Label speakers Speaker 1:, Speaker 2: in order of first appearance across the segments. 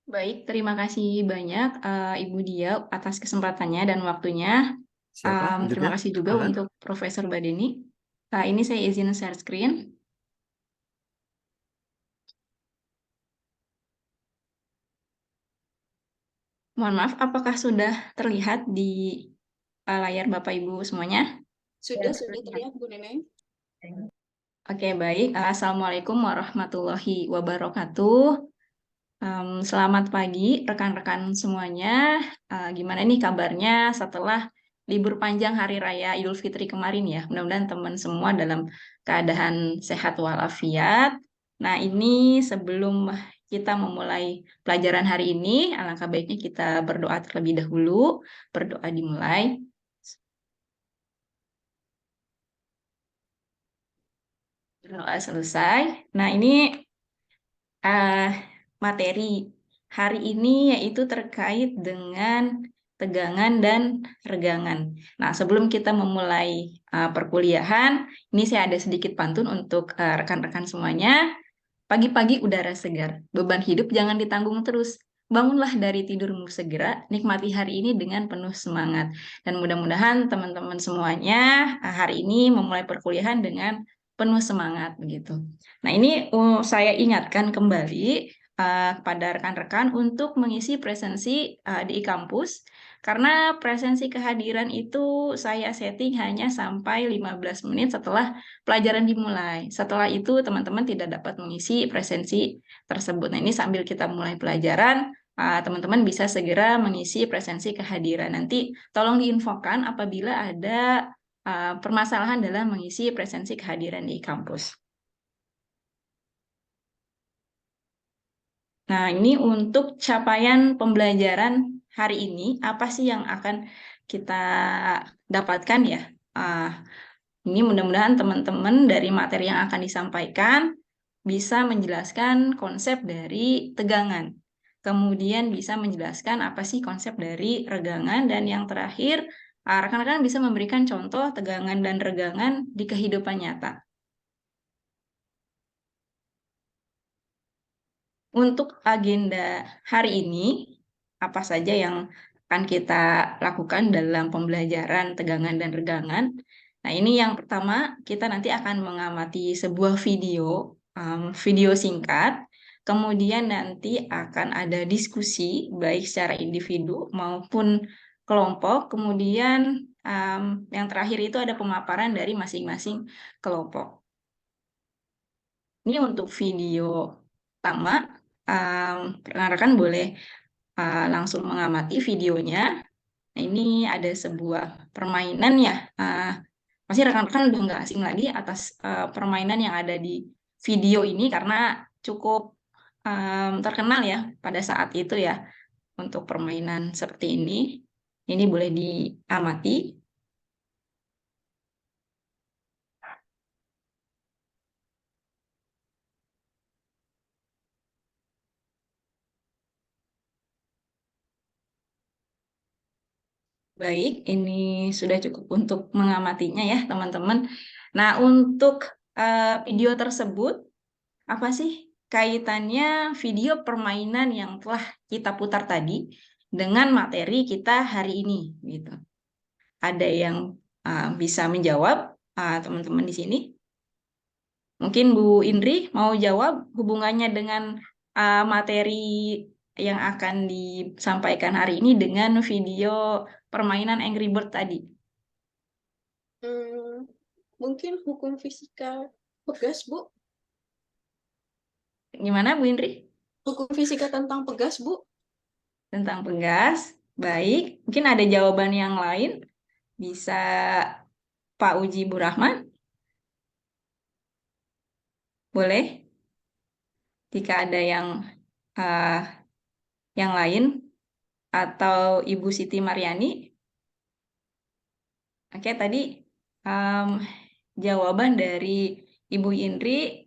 Speaker 1: Baik, terima kasih banyak Ibu Dia atas kesempatannya dan waktunya.
Speaker 2: Siapa
Speaker 1: Terima
Speaker 2: lanjutnya?
Speaker 1: kasih juga
Speaker 2: Aha.
Speaker 1: untuk Profesor Badeni. Ini saya izin share screen. Mohon maaf, apakah sudah terlihat di layar Bapak Ibu semuanya?
Speaker 3: Sudah terlihat Bu Neneng.
Speaker 1: Oke, baik. Assalamualaikum warahmatullahi wabarakatuh. Selamat pagi rekan-rekan semuanya. Gimana nih kabarnya setelah libur panjang Hari Raya Idul Fitri kemarin ya? Mudah-mudahan teman semua dalam keadaan sehat walafiat. Nah, ini sebelum kita memulai pelajaran hari ini, alangkah baiknya kita berdoa terlebih dahulu. Berdoa dimulai. Berdoa selesai. Nah, ini eh, materi hari ini yaitu terkait dengan tegangan dan regangan. Nah, sebelum kita memulai perkuliahan, ini saya ada sedikit pantun untuk rekan-rekan semuanya. Pagi-pagi udara segar, beban hidup jangan ditanggung terus. Bangunlah dari tidurmu segera, nikmati hari ini dengan penuh semangat. Dan mudah-mudahan teman-teman semuanya hari ini memulai perkuliahan dengan penuh semangat begitu. Nah, ini saya ingatkan kembali kepada rekan-rekan untuk mengisi presensi di kampus karena presensi kehadiran itu saya setting hanya sampai 15 menit setelah pelajaran dimulai. Setelah itu teman-teman tidak dapat mengisi presensi tersebut. Nah, ini sambil kita mulai pelajaran, teman-teman bisa segera mengisi presensi kehadiran. Nanti tolong diinfokan apabila ada permasalahan dalam mengisi presensi kehadiran di kampus. Nah, ini untuk capaian pembelajaran hari ini, apa sih yang akan kita dapatkan ya? Ah, ini mudah-mudahan teman-teman dari materi yang akan disampaikan bisa menjelaskan konsep dari tegangan. Kemudian bisa menjelaskan apa sih konsep dari regangan. Dan yang terakhir, rekan-rekan bisa memberikan contoh tegangan dan regangan di kehidupan nyata. Untuk agenda hari ini, apa saja yang akan kita lakukan dalam pembelajaran tegangan dan regangan? Nah, ini yang pertama, kita nanti akan mengamati sebuah video singkat. Kemudian nanti akan ada diskusi, baik secara individu maupun kelompok. Kemudian yang terakhir itu ada pemaparan dari masing-masing kelompok. Ini untuk video pertama, rekan-rekan boleh langsung mengamati videonya. Nah, ini ada sebuah permainan ya. Pasti rekan-rekan udah nggak asing lagi atas permainan yang ada di video ini karena cukup terkenal ya pada saat itu ya untuk permainan seperti ini. Ini boleh diamati. Baik, ini sudah cukup untuk mengamatinya ya teman-teman. Nah, untuk video tersebut, apa sih kaitannya video permainan yang telah kita putar tadi dengan materi kita hari ini gitu. Ada yang bisa menjawab teman-teman di sini? Mungkin Bu Indri mau jawab hubungannya dengan materi yang akan disampaikan hari ini dengan video permainan Angry Bird tadi.
Speaker 3: Mungkin hukum fisika pegas, Bu.
Speaker 1: Gimana Bu Indri?
Speaker 3: Hukum fisika tentang pegas, Bu.
Speaker 1: Tentang pegas. Baik, mungkin ada jawaban yang lain. Bisa Pak Uji Burahman? Boleh? Jika ada uh, yang lain atau Ibu Siti Maryani? Oke, tadi um, jawaban dari Ibu Indri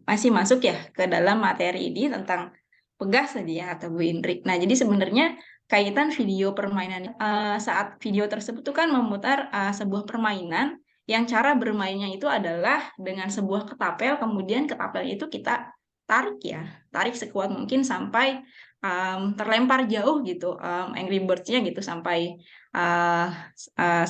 Speaker 1: masih masuk ya ke dalam materi ini tentang pegas tadi ya kata Bu Indri. Nah, jadi sebenarnya kaitan video permainan saat video tersebut tuh kan memutar sebuah permainan yang cara bermainnya itu adalah dengan sebuah ketapel, kemudian ketapel itu kita tarik ya, tarik sekuat mungkin sampai terlempar jauh gitu Angry Birds-nya gitu sampai uh,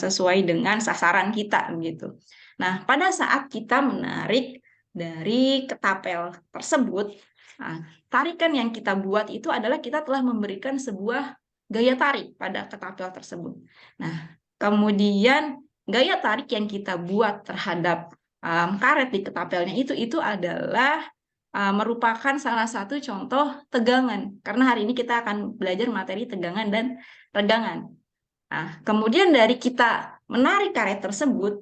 Speaker 1: sesuai dengan sasaran kita gitu. Nah, pada saat kita menarik dari ketapel tersebut, nah, tarikan yang kita buat itu adalah kita telah memberikan sebuah gaya tarik pada ketapel tersebut. Nah, kemudian gaya tarik yang kita buat terhadap karet di ketapelnya itu adalah merupakan salah satu contoh tegangan. Karena hari ini kita akan belajar materi tegangan dan regangan. Nah, kemudian dari kita menarik karet tersebut,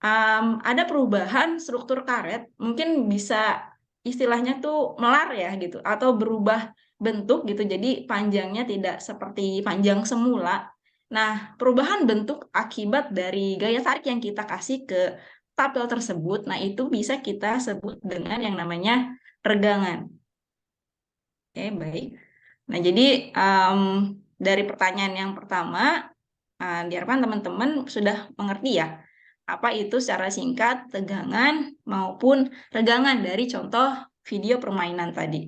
Speaker 1: ada perubahan struktur karet, mungkin bisa istilahnya tuh melar ya gitu, atau berubah bentuk gitu, jadi panjangnya tidak seperti panjang semula. Nah, perubahan bentuk akibat dari gaya tarik yang kita kasih ke tapel tersebut, nah itu bisa kita sebut dengan yang namanya regangan. Oke, baik. Nah, jadi dari pertanyaan yang pertama, diharapkan teman-teman sudah mengerti ya, apa itu secara singkat tegangan maupun regangan dari contoh video permainan tadi.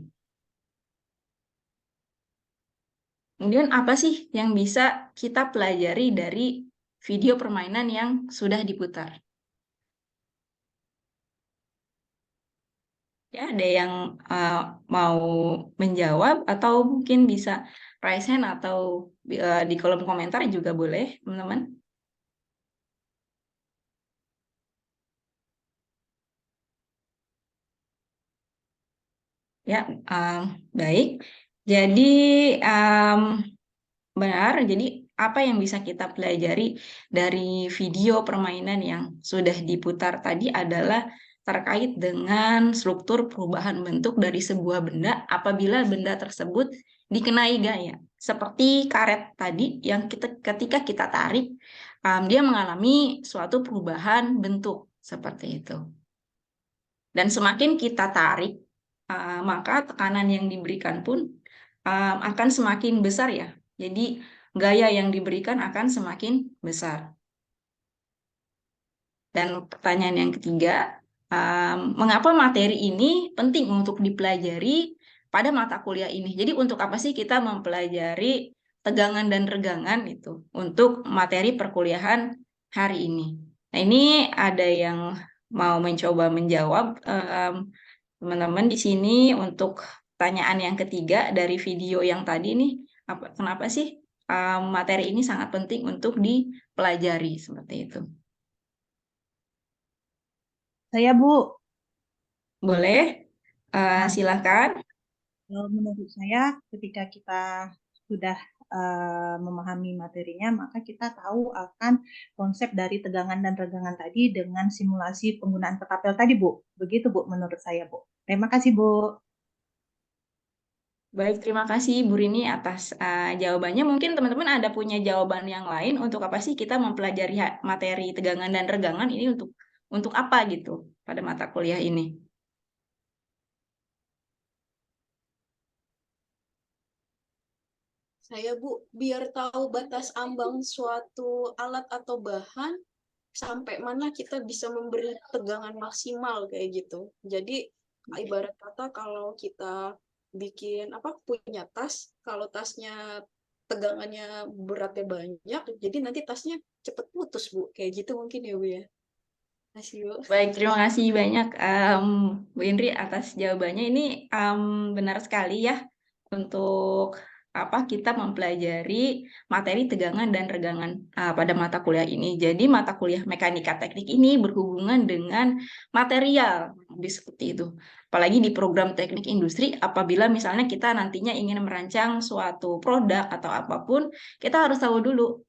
Speaker 1: Kemudian apa sih yang bisa kita pelajari dari video permainan yang sudah diputar? Ya, ada yang uh, mau menjawab atau mungkin bisa raise hand atau di kolom komentar juga boleh, teman-teman. Ya, baik. Jadi um, benar. Jadi apa yang bisa kita pelajari dari video permainan yang sudah diputar tadi adalah terkait dengan struktur perubahan bentuk dari sebuah benda apabila benda tersebut dikenai gaya. Seperti karet tadi yang ketika kita tarik, dia mengalami suatu perubahan bentuk seperti itu. Dan semakin kita tarik, maka tekanan yang diberikan pun akan semakin besar ya. Jadi gaya yang diberikan akan semakin besar. Dan pertanyaan yang ketiga, mengapa materi ini penting untuk dipelajari pada mata kuliah ini? Jadi untuk apa sih kita mempelajari tegangan dan regangan itu untuk materi perkuliahan hari ini? Nah, ini ada yang mau mencoba menjawab teman-teman di sini untuk pertanyaan yang ketiga dari video yang tadi nih, kenapa sih materi ini sangat penting untuk dipelajari seperti itu?
Speaker 2: Saya, Bu.
Speaker 1: Boleh,
Speaker 2: Nah,
Speaker 1: silakan.
Speaker 2: menurut saya ketika kita sudah memahami materinya, maka kita tahu akan konsep dari tegangan dan regangan tadi dengan simulasi penggunaan ketapel tadi, Bu. Begitu, Bu, menurut saya, Bu. Terima kasih, Bu.
Speaker 1: Baik, terima kasih Bu Rini atas jawabannya. Mungkin teman-teman ada punya jawaban yang lain untuk apa sih kita mempelajari materi tegangan dan regangan ini untuk apa gitu pada mata kuliah ini?
Speaker 3: Saya Bu, biar tahu batas ambang suatu alat atau bahan sampai mana kita bisa memberi tegangan maksimal kayak gitu. Jadi ibarat kata kalau kita bikin apa punya tas, kalau tasnya tegangannya beratnya banyak, jadi nanti tasnya cepet putus Bu. Kayak gitu mungkin ya Bu ya. Masih Bu.
Speaker 1: Baik, terima kasih banyak Bu Indri atas jawabannya. Ini benar sekali ya untuk apa kita mempelajari materi tegangan dan regangan pada mata kuliah ini. Jadi mata kuliah mekanika teknik ini berhubungan dengan material, seperti itu. Apalagi di program teknik industri, apabila misalnya kita nantinya ingin merancang suatu produk atau apapun, kita harus tahu dulu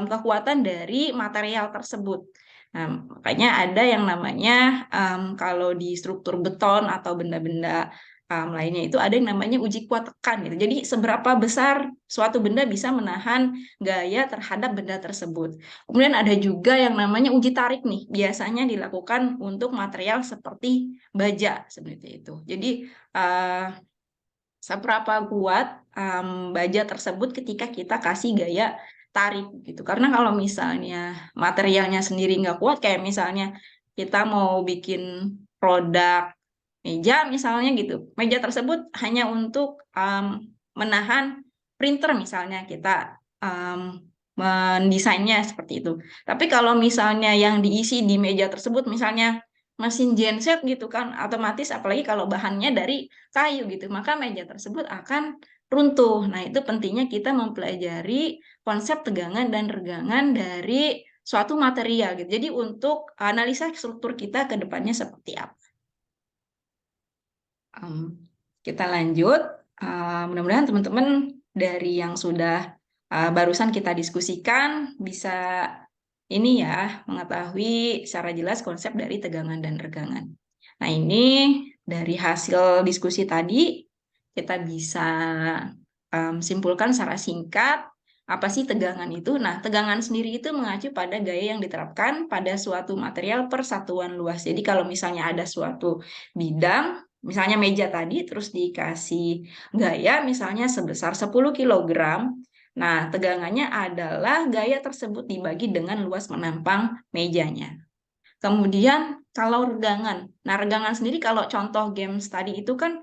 Speaker 1: kekuatan dari material tersebut. Nah, makanya ada yang namanya kalau di struktur beton atau benda-benda lainnya itu ada yang namanya uji kuat tekan gitu. Jadi seberapa besar suatu benda bisa menahan gaya terhadap benda tersebut. Kemudian ada juga yang namanya uji tarik nih. Biasanya dilakukan untuk material seperti baja seperti itu. Jadi uh, seberapa kuat baja tersebut ketika kita kasih gaya tarik gitu. Karena kalau misalnya materialnya sendiri nggak kuat, kayak misalnya kita mau bikin produk meja misalnya gitu, meja tersebut hanya untuk menahan printer misalnya kita mendesainnya seperti itu. Tapi kalau misalnya yang diisi di meja tersebut misalnya mesin genset gitu kan, otomatis apalagi kalau bahannya dari kayu gitu, maka meja tersebut akan runtuh. Nah, itu pentingnya kita mempelajari konsep tegangan dan regangan dari suatu material gitu. Jadi untuk analisa struktur kita ke depannya seperti apa. Kita lanjut. Mudah-mudahan teman-teman dari yang sudah barusan kita diskusikan bisa ini ya mengetahui secara jelas konsep dari tegangan dan regangan. Nah, ini dari hasil diskusi tadi kita bisa simpulkan secara singkat apa sih tegangan itu. Nah, tegangan sendiri itu mengacu pada gaya yang diterapkan pada suatu material per satuan luas. Jadi kalau misalnya ada suatu bidang, misalnya meja tadi, terus dikasih gaya misalnya sebesar 10 kg. Nah, tegangannya adalah gaya tersebut dibagi dengan luas menampang mejanya. Kemudian kalau regangan, nah regangan sendiri kalau contoh games tadi itu kan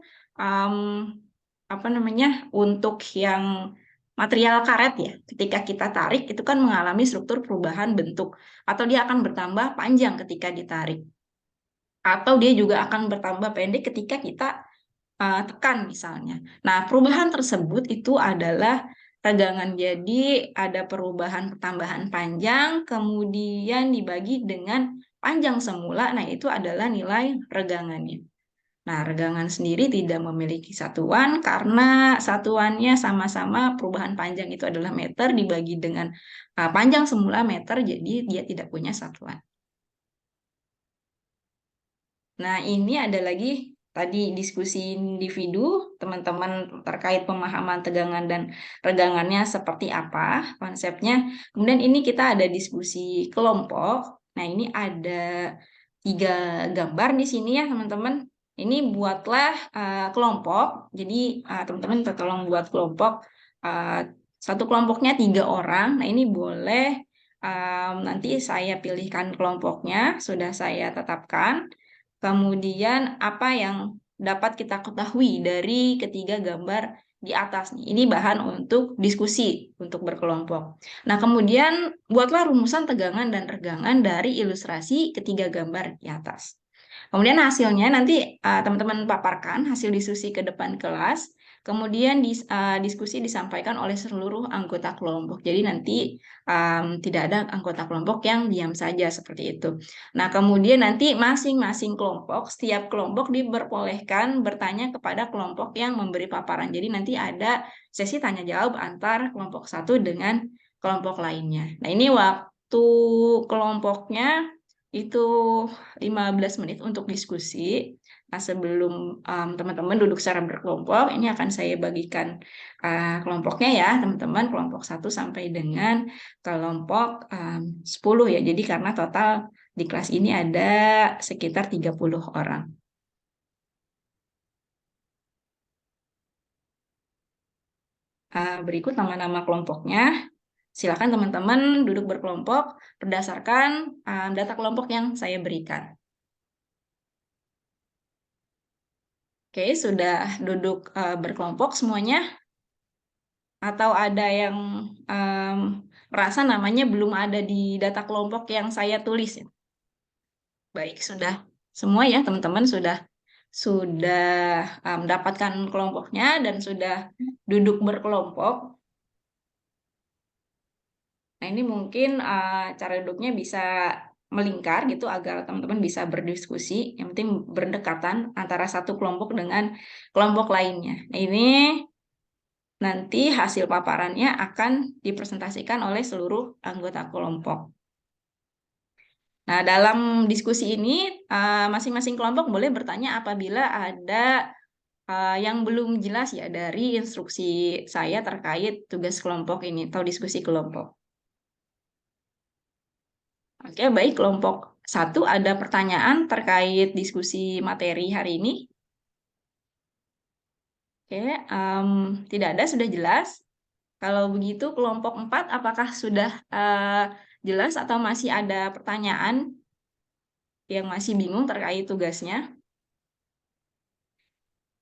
Speaker 1: apa namanya untuk yang material karet ya, ketika kita tarik itu kan mengalami struktur perubahan bentuk atau dia akan bertambah panjang ketika ditarik atau dia juga akan bertambah pendek ketika kita tekan misalnya. Nah, perubahan tersebut itu adalah regangan. Jadi ada perubahan pertambahan panjang, kemudian dibagi dengan panjang semula. Nah, itu adalah nilai regangannya. Nah, regangan sendiri tidak memiliki satuan karena satuannya sama-sama perubahan panjang itu adalah meter dibagi dengan panjang semula meter, jadi dia tidak punya satuan. Nah, ini ada lagi tadi diskusi individu, teman-teman terkait pemahaman tegangan dan regangannya seperti apa konsepnya. Kemudian ini kita ada diskusi kelompok. Nah, ini ada 3 gambar di sini ya, teman-teman. Ini buatlah kelompok. Jadi, teman-teman tolong buat kelompok. Satu kelompoknya 3 orang. Nah, ini boleh nanti saya pilihkan kelompoknya, sudah saya tetapkan. Kemudian apa yang dapat kita ketahui dari ketiga gambar di atas nih. Ini bahan untuk diskusi, untuk berkelompok. Nah, kemudian buatlah rumusan tegangan dan regangan dari ilustrasi ketiga gambar di atas. Kemudian hasilnya nanti teman-teman paparkan hasil diskusi ke depan kelas. Kemudian diskusi disampaikan oleh seluruh anggota kelompok. Jadi nanti tidak ada anggota kelompok yang diam saja seperti itu. Nah, kemudian nanti masing-masing kelompok, setiap kelompok diperbolehkan bertanya kepada kelompok yang memberi paparan. Jadi nanti ada sesi tanya jawab antar kelompok satu dengan kelompok lainnya. Nah, ini waktu kelompoknya itu 15 menit untuk diskusi. Nah, sebelum teman-teman duduk secara berkelompok, ini akan saya bagikan kelompoknya ya, teman-teman, kelompok 1 sampai dengan kelompok 10 ya. Jadi karena total di kelas ini ada sekitar 30 orang. Berikut nama-nama kelompoknya. Silakan teman-teman duduk berkelompok berdasarkan data kelompok yang saya berikan. Oke, sudah duduk berkelompok semuanya? Atau ada yang merasa namanya belum ada di data kelompok yang saya tulis? Baik, sudah semua ya teman-teman sudah mendapatkan kelompoknya dan sudah duduk berkelompok. Nah, ini mungkin cara duduknya bisa melingkar gitu agar teman-teman bisa berdiskusi. Yang penting berdekatan antara satu kelompok dengan kelompok lainnya. Nah, ini nanti hasil paparannya akan dipresentasikan oleh seluruh anggota kelompok. Nah, dalam diskusi ini masing-masing kelompok boleh bertanya apabila ada yang belum jelas ya dari instruksi saya terkait tugas kelompok ini atau diskusi kelompok. Oke, baik, kelompok 1 ada pertanyaan terkait diskusi materi hari ini? Oke, tidak ada, sudah jelas. Kalau begitu kelompok 4 apakah sudah jelas atau masih ada pertanyaan yang masih bingung terkait tugasnya?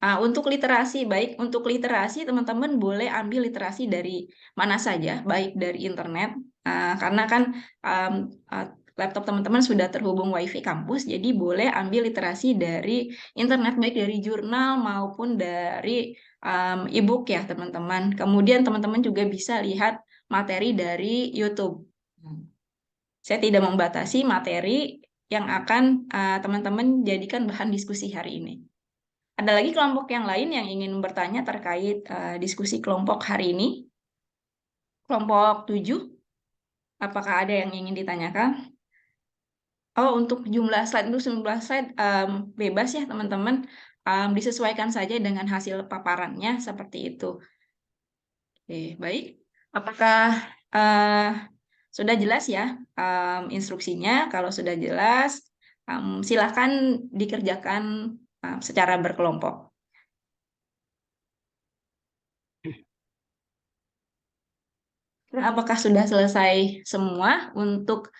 Speaker 1: Untuk literasi, baik untuk literasi teman-teman boleh ambil literasi dari mana saja, baik dari internet, karena kan laptop teman-teman sudah terhubung WiFi kampus, jadi boleh ambil literasi dari internet, baik dari jurnal maupun dari e-book ya teman-teman. Kemudian teman-teman juga bisa lihat materi dari YouTube. Saya tidak membatasi materi yang akan teman-teman jadikan bahan diskusi hari ini. Ada lagi kelompok yang lain yang ingin bertanya terkait diskusi kelompok hari ini? Kelompok 7, apakah ada yang ingin ditanyakan? Oh, untuk jumlah slide bebas ya teman-teman. Disesuaikan saja dengan hasil paparannya seperti itu. Oke, baik. Apakah sudah jelas ya instruksinya? Kalau sudah jelas, silakan dikerjakan secara berkelompok. Apakah sudah selesai semua untuk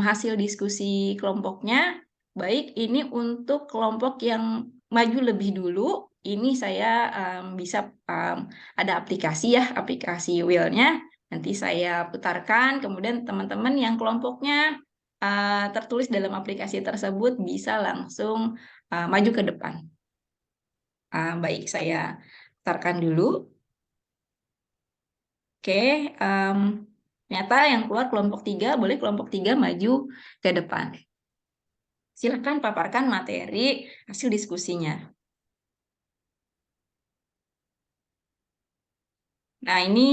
Speaker 1: hasil diskusi kelompoknya? Baik, ini untuk kelompok yang maju lebih dulu. Ini saya bisa ada aplikasi ya, aplikasi Wheel-nya. Nanti saya putarkan, kemudian teman-teman yang kelompoknya tertulis dalam aplikasi tersebut bisa langsung maju ke depan. Baik, saya putarkan dulu. Oke, ternyata yang keluar kelompok 3, boleh kelompok 3 maju ke depan. Silakan paparkan materi hasil diskusinya. Nah, ini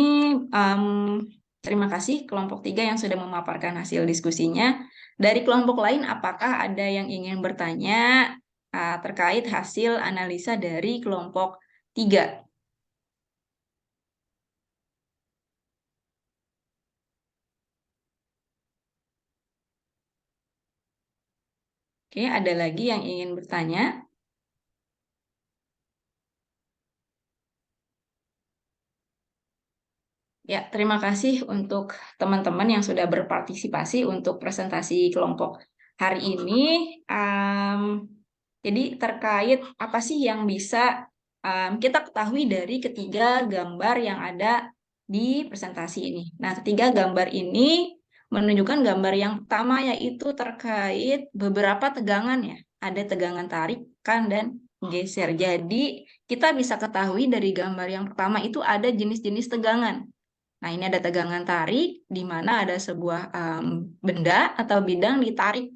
Speaker 1: terima kasih kelompok 3 yang sudah memaparkan hasil diskusinya. Dari kelompok lain, apakah ada yang ingin bertanya terkait hasil analisa dari kelompok 3? Oke, ada lagi yang ingin bertanya? Ya, terima kasih untuk teman-teman yang sudah berpartisipasi untuk presentasi kelompok hari ini. Jadi terkait apa sih yang bisa kita ketahui dari ketiga gambar yang ada di presentasi ini. Nah, ketiga gambar ini menunjukkan gambar yang pertama yaitu terkait beberapa tegangan ya. Ada tegangan tarikan dan geser. Jadi kita bisa ketahui dari gambar yang pertama itu ada jenis-jenis tegangan. Nah, ini ada tegangan tarik, di mana ada sebuah benda atau bidang ditarik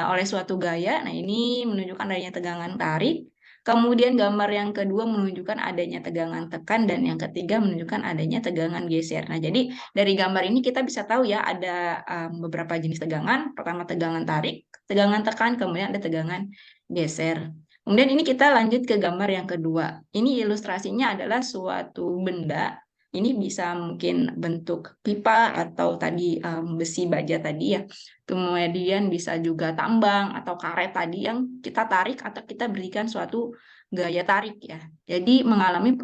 Speaker 1: oleh suatu gaya. Nah, ini menunjukkan adanya tegangan tarik. Kemudian gambar yang kedua menunjukkan adanya tegangan tekan, dan yang ketiga menunjukkan adanya tegangan geser. Nah, jadi dari gambar ini kita bisa tahu ya ada beberapa jenis tegangan. Pertama tegangan tarik, tegangan tekan, kemudian ada tegangan geser. Kemudian ini kita lanjut ke gambar yang kedua. Ini ilustrasinya adalah suatu benda. Ini bisa mungkin bentuk pipa atau tadi besi baja tadi ya. Kemudian bisa juga tambang atau karet tadi yang kita tarik atau kita berikan suatu gaya tarik ya. Jadi mengalami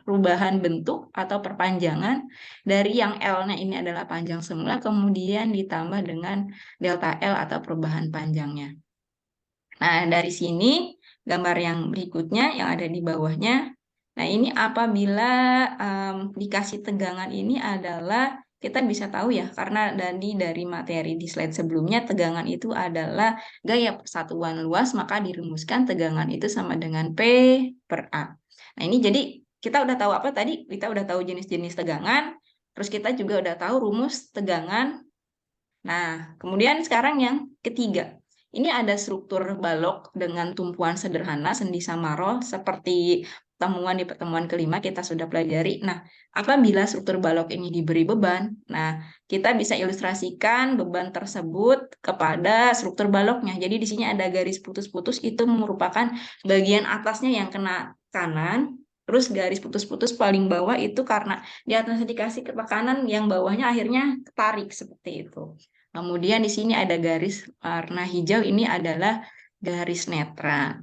Speaker 1: perubahan bentuk atau perpanjangan dari yang L-nya ini adalah panjang semula, kemudian ditambah dengan delta L atau perubahan panjangnya. Nah, dari sini gambar yang berikutnya yang ada di bawahnya. Nah, ini apabila dikasih tegangan ini adalah kita bisa tahu ya, karena dari materi di slide sebelumnya, tegangan itu adalah gaya persatuan luas, maka dirumuskan tegangan itu sama dengan P per A. Nah, ini jadi kita udah tahu apa tadi? Kita udah tahu jenis-jenis tegangan, terus kita juga udah tahu rumus tegangan. Nah, kemudian sekarang yang ketiga. Ini ada struktur balok dengan tumpuan sederhana sendi Samaro seperti di pertemuan kelima kita sudah pelajari. Nah, apabila struktur balok ini diberi beban, nah kita bisa ilustrasikan beban tersebut kepada struktur baloknya. Jadi di sini ada garis putus-putus, itu merupakan bagian atasnya yang kena kanan, terus garis putus-putus paling bawah itu karena di atasnya dikasih tekanan, yang bawahnya akhirnya ketarik seperti itu. Kemudian di sini ada garis warna hijau, ini adalah garis netra.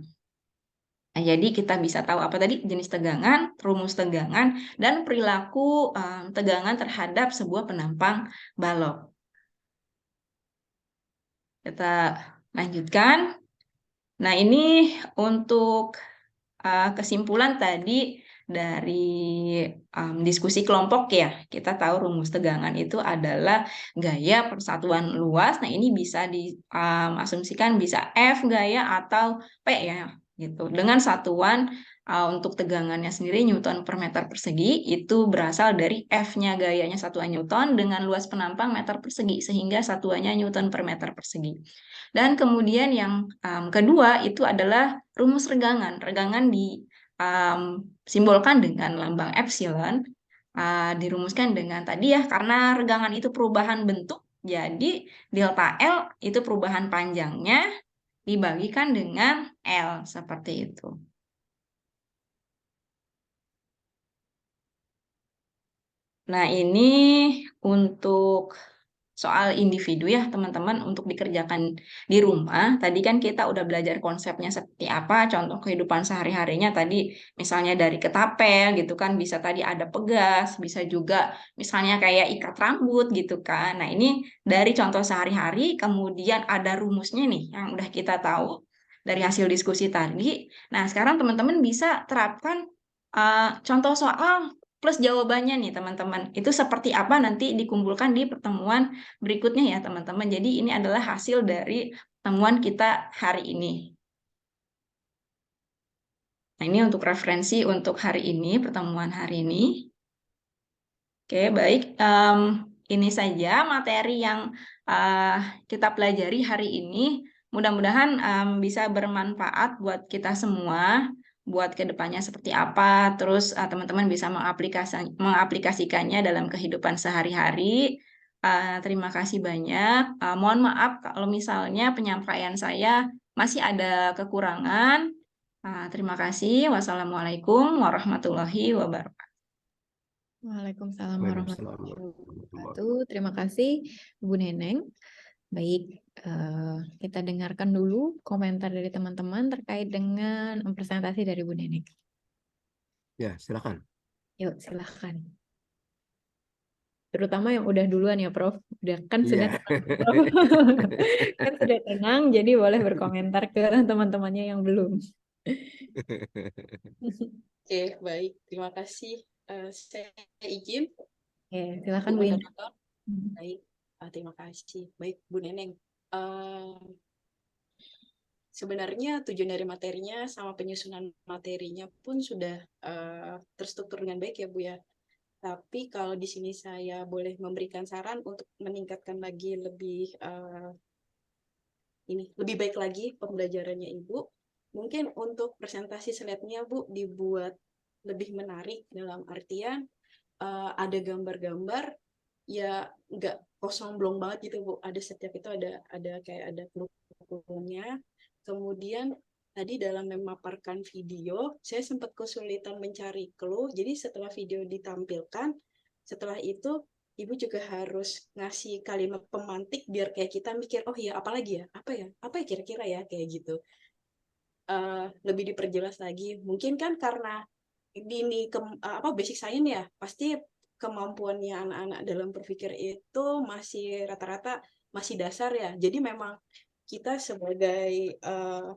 Speaker 1: Nah, jadi kita bisa tahu apa tadi jenis tegangan, rumus tegangan, dan perilaku tegangan terhadap sebuah penampang balok. Kita lanjutkan. Nah, ini untuk kesimpulan tadi dari diskusi kelompok ya. Kita tahu rumus tegangan itu adalah gaya persatuan luas. Nah, ini bisa diasumsikan bisa F gaya atau P ya, gitu. Dengan satuan untuk tegangannya sendiri Newton per meter persegi itu berasal dari F-nya gayanya satuan Newton dengan luas penampang meter persegi sehingga satuannya Newton per meter persegi. Dan kemudian yang kedua itu adalah rumus regangan. Regangan disimbolkan dengan lambang epsilon, dirumuskan dengan tadi ya, karena regangan itu perubahan bentuk, jadi delta L itu perubahan panjangnya dibagikan dengan L, seperti itu. Nah, ini untuk soal individu ya, teman-teman, untuk dikerjakan di rumah. Tadi kan kita udah belajar konsepnya seperti apa, contoh kehidupan sehari-harinya tadi, misalnya dari ketapel gitu kan, bisa tadi ada pegas, bisa juga misalnya kayak ikat rambut gitu kan. Nah, ini dari contoh sehari-hari, kemudian ada rumusnya nih, yang udah kita tahu dari hasil diskusi tadi. Nah, sekarang teman-teman bisa terapkan contoh soal plus jawabannya nih teman-teman. Itu seperti apa nanti dikumpulkan di pertemuan berikutnya ya teman-teman. Jadi ini adalah hasil dari pertemuan kita hari ini. Nah, ini untuk referensi untuk hari ini, pertemuan hari ini. Oke, baik. Ini saja materi yang uh, kita pelajari hari ini. Mudah-mudahan bisa bermanfaat buat kita semua, buat kedepannya seperti apa. Terus teman-teman bisa mengaplikasikannya dalam kehidupan sehari-hari. Terima kasih banyak. Mohon maaf kalau misalnya penyampaian saya masih ada kekurangan. Terima kasih. Wassalamualaikum warahmatullahi wabarakatuh.
Speaker 4: Waalaikumsalam
Speaker 5: Waalaikumsalam
Speaker 4: warahmatullahi
Speaker 5: warahmatullahi
Speaker 4: wabarakatuh. Terima kasih Bu Neneng. Baik, kita dengarkan dulu komentar dari teman-teman terkait dengan presentasi dari Bu Neneng.
Speaker 5: Ya, silakan.
Speaker 4: Yuk, silahkan. Terutama yang udah duluan ya, Prof. Udah kan sudah
Speaker 5: Iya.
Speaker 4: tenang, Prof. Kan sudah tenang, jadi boleh berkomentar ke teman-temannya yang belum.
Speaker 3: Oke, baik. Terima kasih. Saya izin.
Speaker 4: Oke, silakan
Speaker 3: Bu
Speaker 4: Bu Indri.
Speaker 3: moderator. Baik, terima kasih. Baik, Bu Neneng. Sebenarnya tujuan dari materinya sama penyusunan materinya pun sudah terstruktur dengan baik ya Bu ya. Tapi kalau di sini saya boleh memberikan saran untuk meningkatkan lagi lebih baik lagi pembelajarannya Ibu. Mungkin untuk presentasi slide-nya Bu dibuat lebih menarik dalam artian ada gambar-gambar ya nggak kosong blong banget gitu Bu. Ada setiap itu ada kayak ada clue-nya. Kemudian tadi dalam memaparkan video, saya sempat kesulitan mencari clue. Jadi setelah video ditampilkan, setelah itu Ibu juga harus ngasih kalimat pemantik biar kayak kita mikir, oh ya apa lagi ya? Apa ya kira-kira ya kayak gitu. Lebih diperjelas lagi. Mungkin kan karena ini basic science ya, pasti kemampuannya anak-anak dalam berpikir itu masih rata-rata masih dasar ya. Jadi memang kita sebagai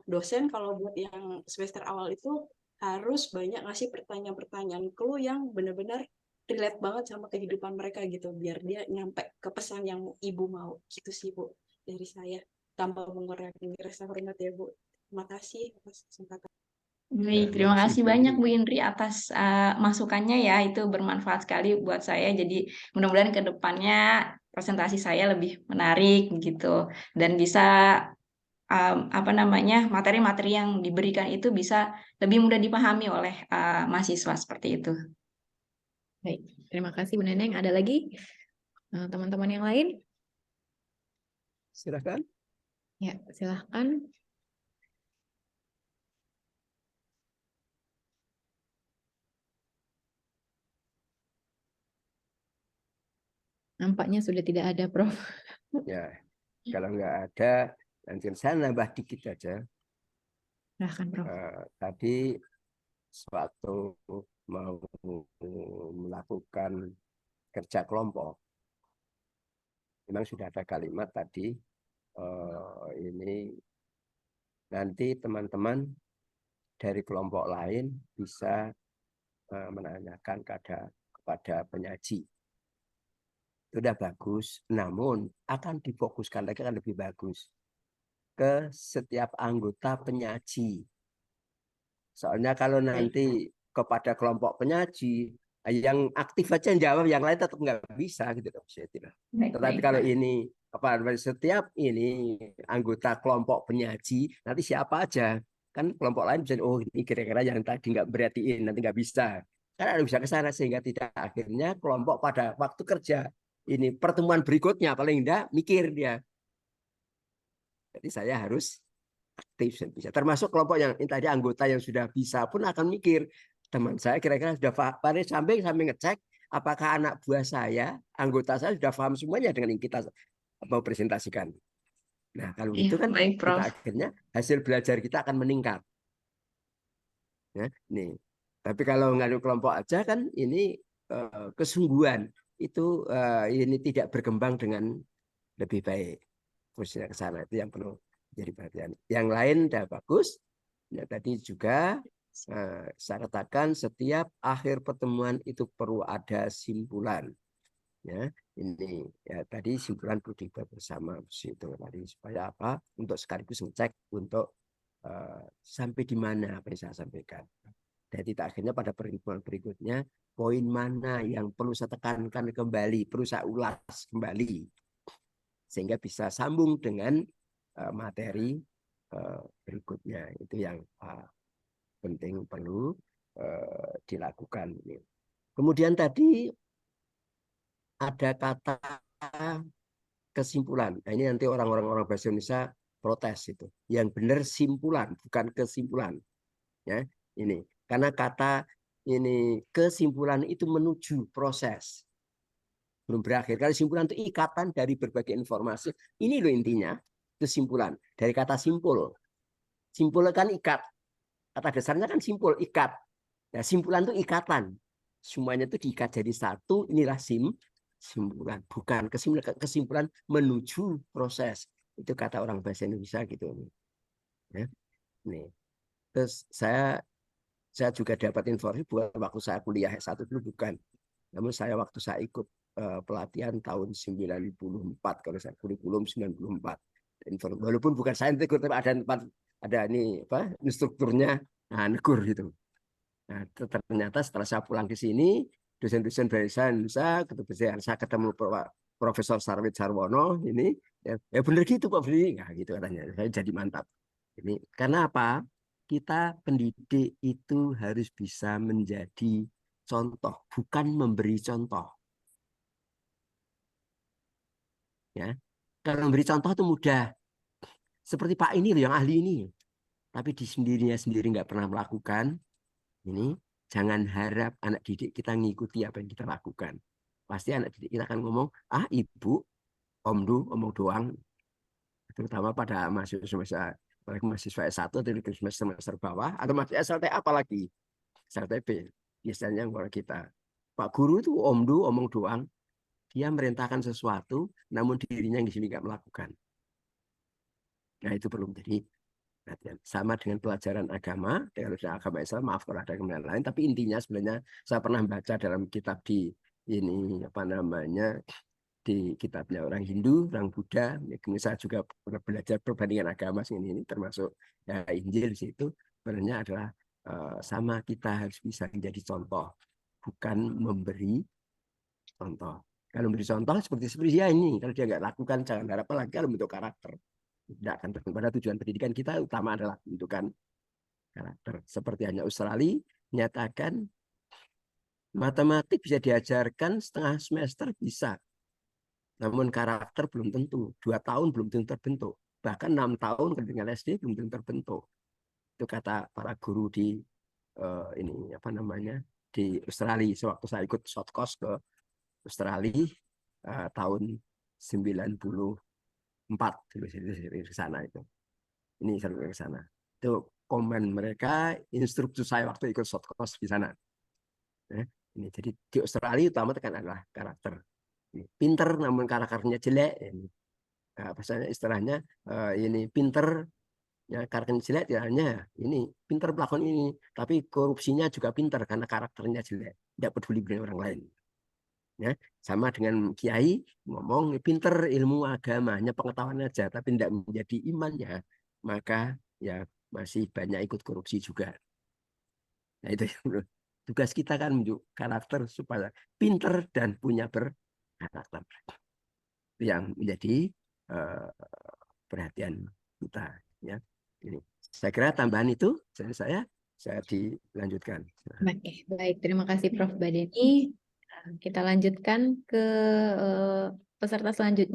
Speaker 3: dosen kalau buat yang semester awal itu harus banyak ngasih pertanyaan-pertanyaan clue yang benar-benar relate banget sama kehidupan mereka gitu biar dia nyampe ke pesan yang ibu mau gitu sih Bu dari saya tanpa mengurangi rasa hormat ya Bu. Terima kasih atas kesempatan.
Speaker 1: Baik, terima kasih banyak Bu Indri atas masukannya ya, itu bermanfaat sekali buat saya. Jadi mudah-mudahan ke depannya presentasi saya lebih menarik gitu dan bisa materi-materi yang diberikan itu bisa lebih mudah dipahami oleh mahasiswa seperti itu.
Speaker 4: Baik, terima kasih Bu Neneng. Ada lagi teman-teman yang lain?
Speaker 5: Silakan.
Speaker 4: Ya, silahkan. Nampaknya sudah tidak ada, Prof.
Speaker 5: Ya, kalau nggak ada, nanti saya nambah dikit aja.
Speaker 4: Silahkan, Prof.
Speaker 5: Tadi suatu mau melakukan kerja kelompok, memang sudah ada kalimat tadi, ini nanti teman-teman dari kelompok lain bisa menanyakan kepada penyaji. Sudah bagus, namun akan difokuskan lagi kan lebih bagus ke setiap anggota penyaji. Soalnya kalau nanti kepada kelompok penyaji, yang aktif aja yang jawab, yang lain tetap nggak bisa gitu. Tetapi kalau ini setiap ini anggota kelompok penyaji, nanti siapa aja kan kelompok lain bisa, oh ini kira-kira yang tadi nggak berartiin nanti nggak bisa, kan ada bisa ke sana, sehingga tidak akhirnya kelompok pada waktu kerja ini pertemuan berikutnya paling enggak mikir dia. Jadi saya harus aktif bisa. Termasuk kelompok yang tadi anggota yang sudah bisa pun akan mikir, teman saya kira-kira sudah paham, sampai ngecek apakah anak buah saya, anggota saya sudah paham semuanya dengan yang kita mau presentasikan. Nah, kalau itu kan
Speaker 1: baik,
Speaker 5: kita
Speaker 1: Prof.
Speaker 5: akhirnya hasil belajar kita akan meningkat. Ya, nih. Tapi kalau ngadu kelompok aja kan ini kesungguhan itu ini tidak berkembang dengan lebih baik. Terusnya ke sana itu yang perlu jadi perhatian. Yang lain udah bagus. Ya, tadi juga saya katakan setiap akhir pertemuan itu perlu ada simpulan. Ya, ini ya tadi simpulan perlu dibuat bersama itu tadi supaya apa? Untuk sekaligus ngecek untuk sampai di mana apa yang saya sampaikan. Jadi akhirnya pada pertemuan berikutnya poin mana yang perlu saya tekankan kembali, perlu saya ulas kembali sehingga bisa sambung dengan materi berikutnya. Itu yang penting perlu dilakukan. Kemudian tadi ada kata kesimpulan. Nah, ini nanti orang bahasa Indonesia protes itu. Yang benar simpulan, bukan kesimpulan. Ya, ini karena kata ini kesimpulan itu menuju proses belum berakhir. Kalau simpulan itu ikatan dari berbagai informasi. Ini loh intinya kesimpulan dari kata simpul. Simpul kan ikat. Kata dasarnya kan simpul, ikat. Nah, simpulan itu ikatan. Semuanya itu diikat jadi satu. Inilah simpulan, bukan kesimpulan. Kesimpulan menuju proses. Itu kata orang bahasa Indonesia gitu. Ya. Nih. Terus saya juga dapat informasi bukan waktu saya kuliah S1 dulu, bukan. Namun saya waktu saya ikut pelatihan tahun 94, kalau saya kurikulum 94. Walaupun bukan saya yang ikut, tapi ada ini apa instrukturnya, nah, negur gitu. Nah, ternyata setelah saya pulang ke sini, dosen-dosen dari saya ketemu Profesor Sarwit Sarwono ini, ya benar gitu Pak Fri, nah, gitu katanya. Saya jadi mantap. Ini karena apa? Kita pendidik itu harus bisa menjadi contoh, bukan memberi contoh. Ya, kalau memberi contoh itu mudah. Seperti Pak ini loh yang ahli ini, tapi di sendirinya sendiri nggak pernah melakukan. Ini jangan harap anak didik kita ngikuti apa yang kita lakukan. Pasti anak didik kita akan ngomong, ah ibu, om du, omong doang. Terutama pada mahasiswa S1 atau semester bawah, atau masih SLT apalagi. SLTB. Biasanya kalau kita. Pak guru itu om du, omong doang. Dia merintahkan sesuatu, namun dirinya di sini nggak melakukan. Nah, itu perlu menjadi perhatian. Sama dengan pelajaran agama, dengan agama Islam, maaf kalau ada yang lain, tapi intinya sebenarnya saya pernah baca dalam kitab di ini apa namanya di kitabnya orang Hindu, orang Buddha. Saya juga pernah belajar perbandingan agama ini termasuk ya, Injil di situ. Sebenarnya adalah sama, kita harus bisa menjadi contoh, bukan memberi contoh. Kalau memberi contoh seperti dia ini, kalau dia nggak lakukan, jangan harap lagi kalau bentuk karakter. Tidak akan tertentu. Pada tujuan pendidikan kita utama adalah bentukan karakter. Seperti hanya Australia menyatakan matematik bisa diajarkan setengah semester bisa. Namun karakter belum tentu. 2 tahun belum tentu terbentuk. Bahkan 6 tahun ketika SD belum tentu terbentuk. Itu kata para guru di ini apa namanya di Australia. Sewaktu saya ikut short course ke Australia tahun 94 di sana itu. Ini sampai ke sana. Itu komen mereka, instruktur saya waktu ikut short course di sana. Ini jadi di Australia utama tekan adalah karakter. Pinter namun karakternya jelek. Ini. Nah, istilahnya ini pinter Ya, karakternya jelek ya hanya ini pinter pelakon ini, tapi korupsinya juga pinter karena karakternya jelek, tidak peduli dengan orang lain. Ya, sama dengan kiai ngomong pinter ilmu agamanya pengetahuan aja, tapi tidak menjadi imannya, maka ya masih banyak ikut korupsi juga. Nah itu tugas kita kan menunjuk karakter supaya pinter dan punya berkarakter yang menjadi eh, perhatian kita. Ya, ini saya kira tambahan itu saya dilanjutkan.
Speaker 4: Oke, baik. Terima kasih Prof. Badeni. Kita lanjutkan ke peserta selanjutnya.